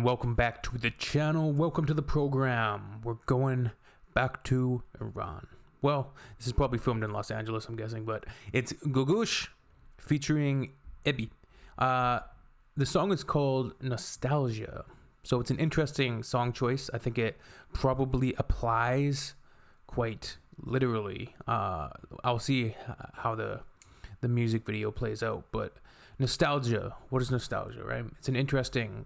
everyone, welcome back to the channel. Welcome to the program. We're going back to Iran. Well, this is probably filmed in Los Angeles, I'm guessing, but it's Googoosh featuring Ebi. The song is called Nostalgia. So it's an interesting song choice. I think it probably applies quite literally. I'll see how the music video plays out, but nostalgia. What is nostalgia, right? It's an interesting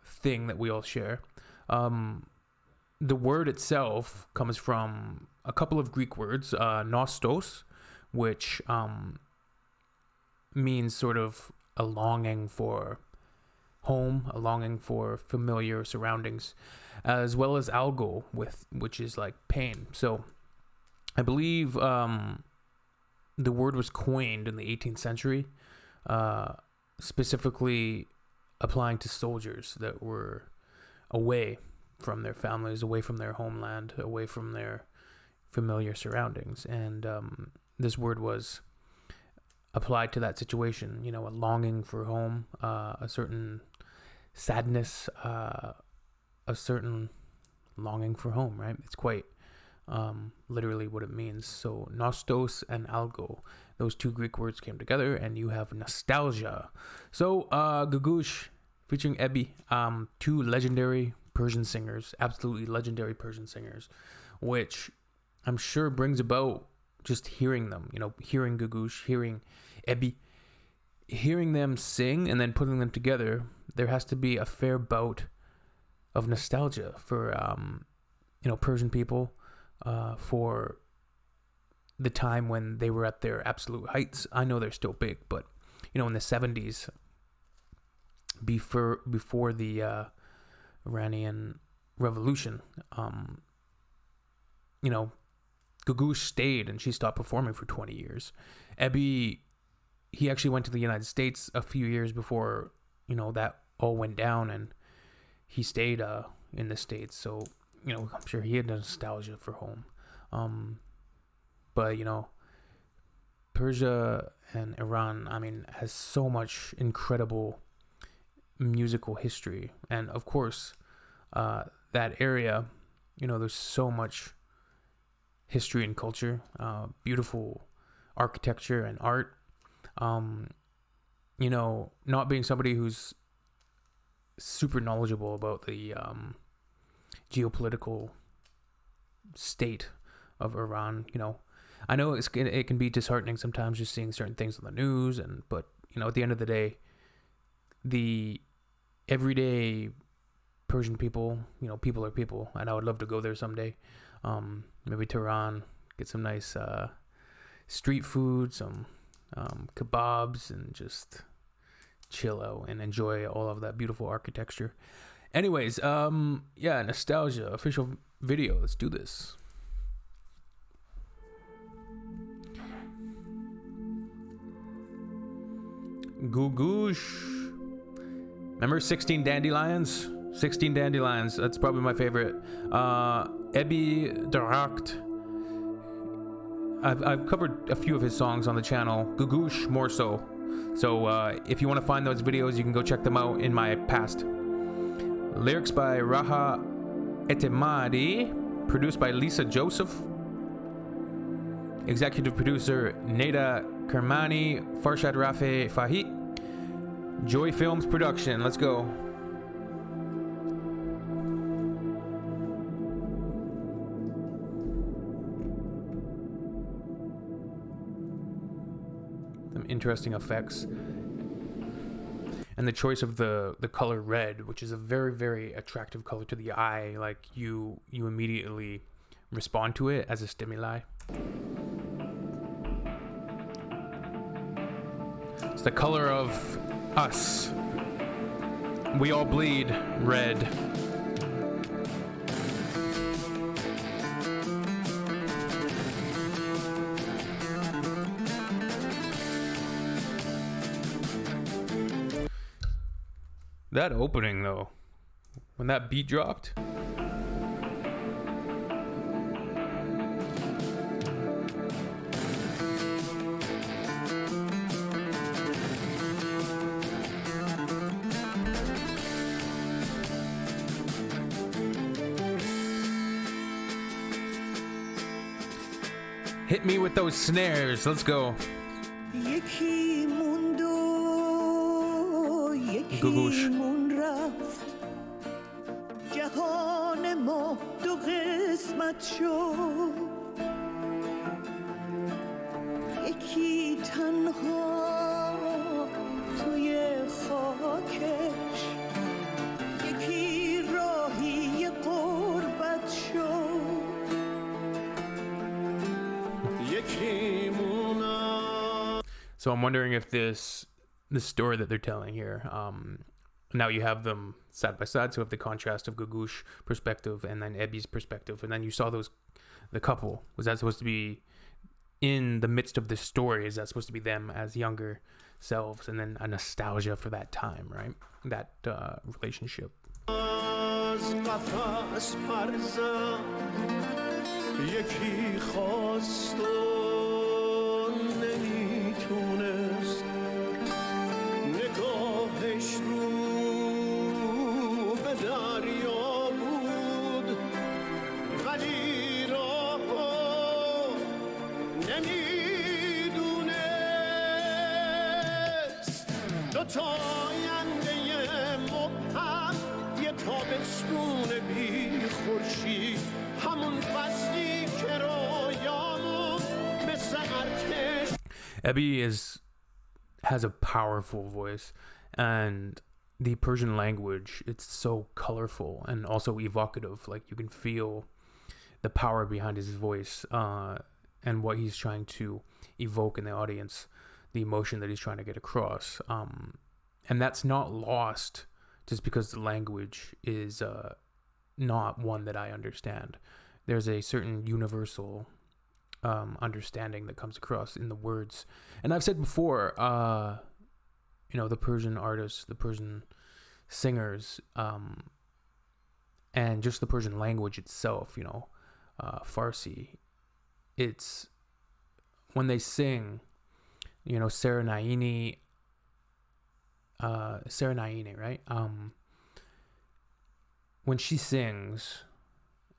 thing that we all share. The word itself comes from a couple of Greek words, nostos, which means sort of a longing for home, a longing for familiar surroundings, as well as algo, which is like pain. So I believe the word was coined in the 18th century, specifically applying to soldiers that were away from their families, away from their homeland, away from their familiar surroundings. And this word was applied to that situation, you know, a longing for home, a certain sadness, a certain longing for home, right? It's quite literally what it means. So nostos and algo, those two Greek words came together and you have nostalgia. So Googoosh featuring Ebi, two legendary Persian singers, absolutely legendary Persian singers, which I'm sure brings about just hearing them, you know, hearing Googoosh, hearing Ebi, hearing them sing and then putting them together. There has to be a fair bout of nostalgia for you know, Persian people, for the time when they were at their absolute heights. I know they're still big, but you know, in the 70s, before the Iranian Revolution, you know, Googoosh stayed and she stopped performing for 20 years. Ebi, he actually went to the United States a few years before, you know, that all went down, and he stayed in the States. So, you know, I'm sure he had nostalgia for home. But, you know, Persia and Iran, I mean, has so much incredible musical history. And of course, that area, you know, there's so much history and culture, beautiful architecture and art. You know, not being somebody who's super knowledgeable about the geopolitical state of Iran, you know, I know it can be disheartening sometimes just seeing certain things on the news, but you know, at the end of the day, the everyday Persian people, you know, people are people, and I would love to go there someday. Maybe Tehran, get some nice street food, some kebabs, and just chill out and enjoy all of that beautiful architecture. Anyways, yeah, nostalgia official video. Let's do this. Googoosh. Remember 16 dandelions? 16 dandelions. That's probably my favorite. Ebi Darakt. I've covered a few of his songs on the channel. Googoosh more so. So if you want to find those videos, you can go check them out in my past. Lyrics by Raha Etemadi. Produced by Lisa Joseph. Executive producer Neda Kermani. Farshad Rafe Fahit. Joy Films production. Let's go. Some interesting effects. And the choice of the color red, which is a very, very attractive color to the eye. Like you immediately respond to it as a stimuli. It's the color of us. We all bleed red. That opening though, when that beat dropped. Hit me with those snares. Let's go. Googoosh. So I'm wondering if this story that they're telling here, now you have them side by side, so you have the contrast of Googoosh perspective and then Ebby's perspective, and then you saw the couple. Was that supposed to be in the midst of this story? Is that supposed to be them as younger selves, and then a nostalgia for that time, right? That relationship. Ebby has a powerful voice, and the Persian language, it's so colorful and also evocative. Like, you can feel the power behind his voice, and what he's trying to evoke in the audience, the emotion that he's trying to get across. And that's not lost just because the language is not one that I understand. There's a certain universal understanding that comes across in the words. And I've said before, the Persian artists, the Persian singers, and just the Persian language itself, Farsi, it's when they sing, Serenaini, right? When she sings,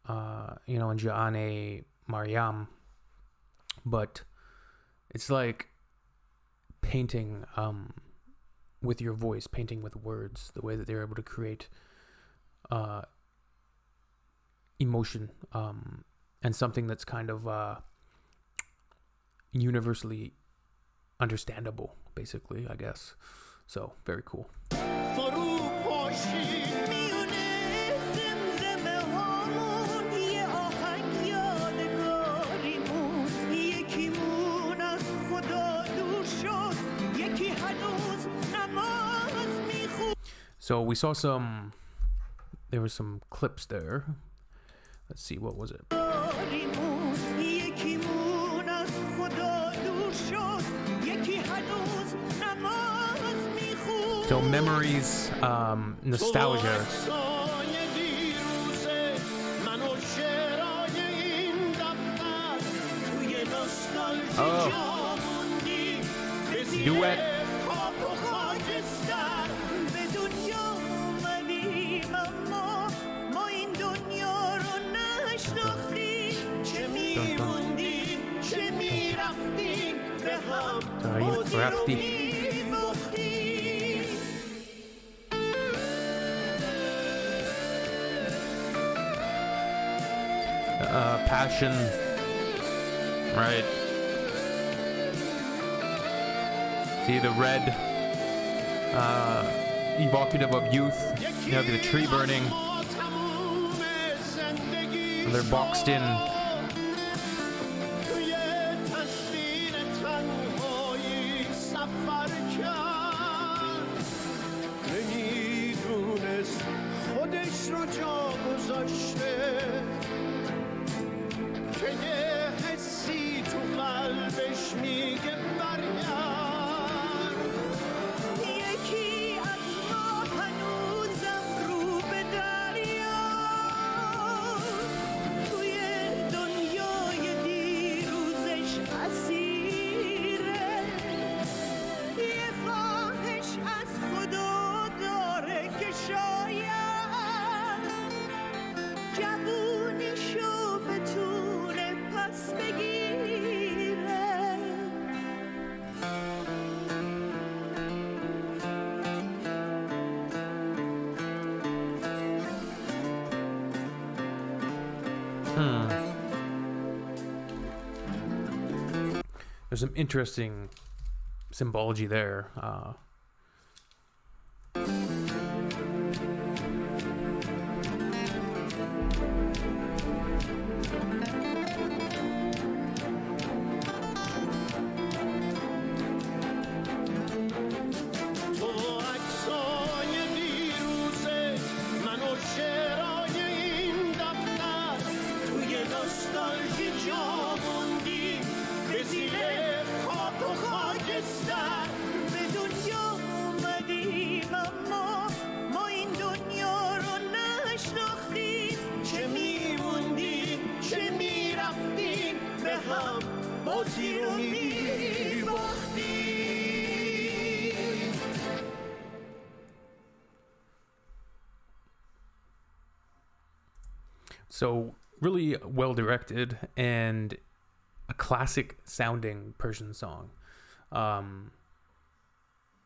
in Ja'ane Maryam, but it's like painting with your voice, painting with words, the way that they're able to create emotion, and something that's kind of universally understandable, basically, I guess. So, very cool. So we saw there were some clips there. Let's see, what was it? So memories, nostalgia. Oh, duet. Passion, right? See the red, evocative of youth. You have the tree burning. They're boxed in. جوونی Hmm. There's some interesting symbology there. So really well directed and a classic sounding Persian song.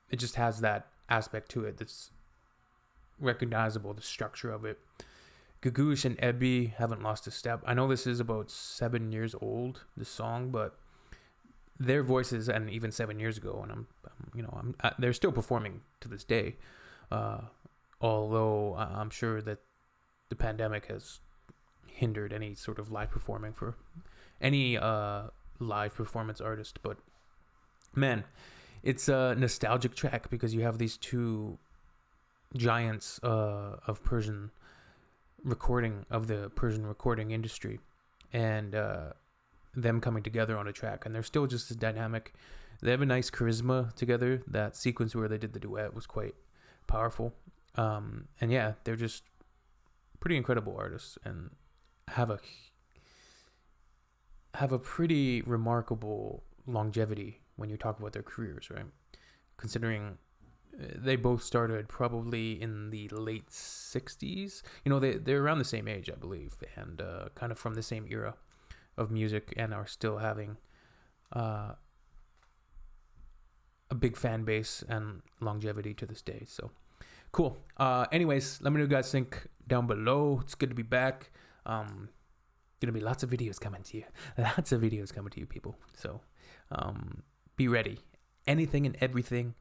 It just has that aspect to it that's recognizable, the structure of it. Googoosh and Ebby haven't lost a step. I know this is about 7 years old, this song, but their voices, and even 7 years ago, and they're still performing to this day. Although I'm sure that the pandemic has hindered any sort of live performing for any live performance artist. But man, it's a nostalgic track because you have these two giants of the Persian recording industry, and them coming together on a track, and they're still just as dynamic. They have a nice charisma together. That sequence where they did the duet was quite powerful. And yeah, they're just pretty incredible artists and have a pretty remarkable longevity when you talk about their careers, right? Considering they both started probably in the late 60s. They're around the same age, I believe, and kind of from the same era of music, and are still having a big fan base and longevity to this day. So cool. Anyways, let me know what you guys think down below. It's good to be back. Gonna be lots of videos coming to you, people. So be ready. Anything and everything,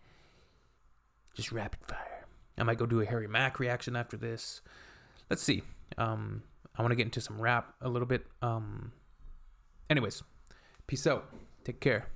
just rapid fire. I might go do a Harry Mack reaction after this. Let's see. I want to get into some rap a little bit. Anyways, peace out. Take care.